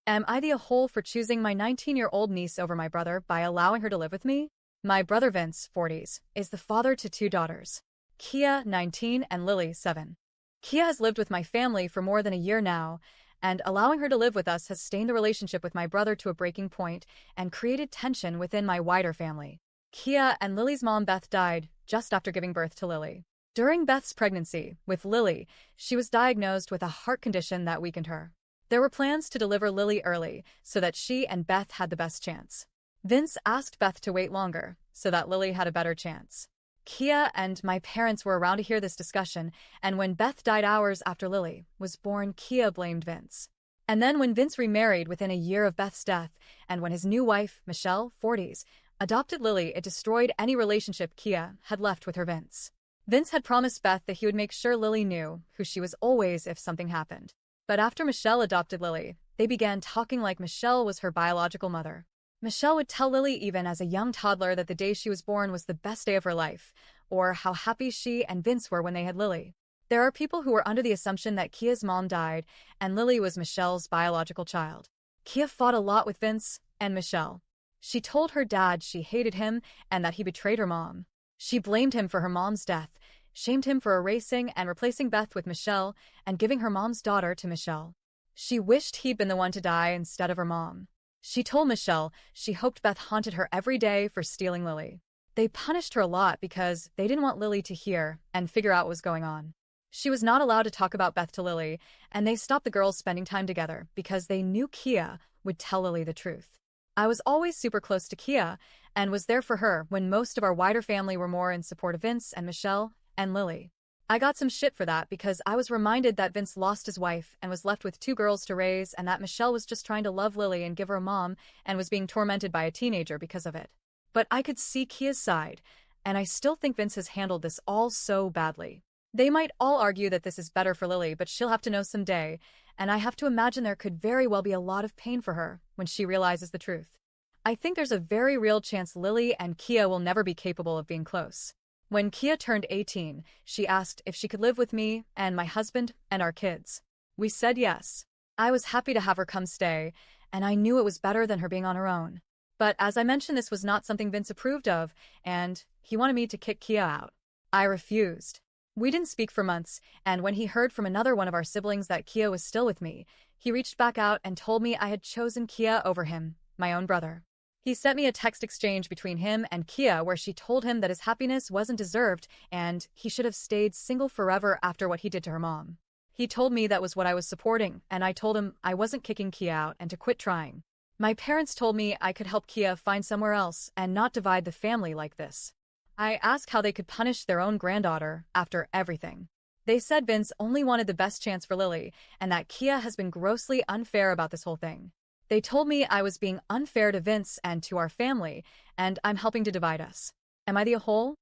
Am I the a-hole for choosing my 19-year-old niece over my brother by allowing her to live with me? My brother Vince, 40s, is the father to two daughters, Kia, 19, and Lily, 7. Kia has lived with my family for more than a year now, and allowing her to live with us has stained the relationship with my brother to a breaking point and created tension within my wider family. Kia and Lily's mom Beth died just after giving birth to Lily. During Beth's pregnancy with Lily, she was diagnosed with a heart condition that weakened her. There were plans to deliver Lily early so that she and Beth had the best chance. Vince asked Beth to wait longer so that Lily had a better chance. Kia and my parents were around to hear this discussion, and when Beth died hours after Lily was born, Kia blamed Vince. And then when Vince remarried within a year of Beth's death, and when his new wife, Michelle, 40s, adopted Lily, it destroyed any relationship Kia had left with her Vince. Vince had promised Beth that he would make sure Lily knew who she was always if something happened. But after Michelle adopted Lily, they began talking like Michelle was her biological mother. Michelle would tell Lily even as a young toddler that the day she was born was the best day of her life, or how happy she and Vince were when they had Lily. There are people who were under the assumption that Kia's mom died and Lily was Michelle's biological child. Kia fought a lot with Vince and Michelle. She told her dad she hated him and that he betrayed her mom. She blamed him for her mom's death, shamed him for erasing and replacing Beth with Michelle and giving her mom's daughter to Michelle. She wished he'd been the one to die instead of her mom. She told Michelle she hoped Beth haunted her every day for stealing Lily. They punished her a lot because they didn't want Lily to hear and figure out what was going on. She was not allowed to talk about Beth to Lily, and they stopped the girls spending time together because they knew Kia would tell Lily the truth. I was always super close to Kia and was there for her when most of our wider family were more in support of Vince and Michelle and Lily. I got some shit for that because I was reminded that Vince lost his wife and was left with two girls to raise, and that Michelle was just trying to love Lily and give her a mom and was being tormented by a teenager because of it. But I could see Kia's side, and I still think Vince has handled this all so badly. They might all argue that this is better for Lily, but she'll have to know someday, and I have to imagine there could very well be a lot of pain for her when she realizes the truth. I think there's a very real chance Lily and Kia will never be capable of being close. When Kia turned 18, she asked if she could live with me and my husband and our kids. We said yes. I was happy to have her come stay, and I knew it was better than her being on her own. But as I mentioned, this was not something Vince approved of, and he wanted me to kick Kia out. I refused. We didn't speak for months, and when he heard from another one of our siblings that Kia was still with me, he reached back out and told me I had chosen Kia over him, my own brother. He sent me a text exchange between him and Kia where she told him that his happiness wasn't deserved and he should have stayed single forever after what he did to her mom. He told me that was what I was supporting, and I told him I wasn't kicking Kia out and to quit trying. My parents told me I could help Kia find somewhere else and not divide the family like this. I asked how they could punish their own granddaughter after everything. They said Vince only wanted the best chance for Lily and that Kia has been grossly unfair about this whole thing. They told me I was being unfair to Vince and to our family, and I'm helping to divide us. Am I the a-hole?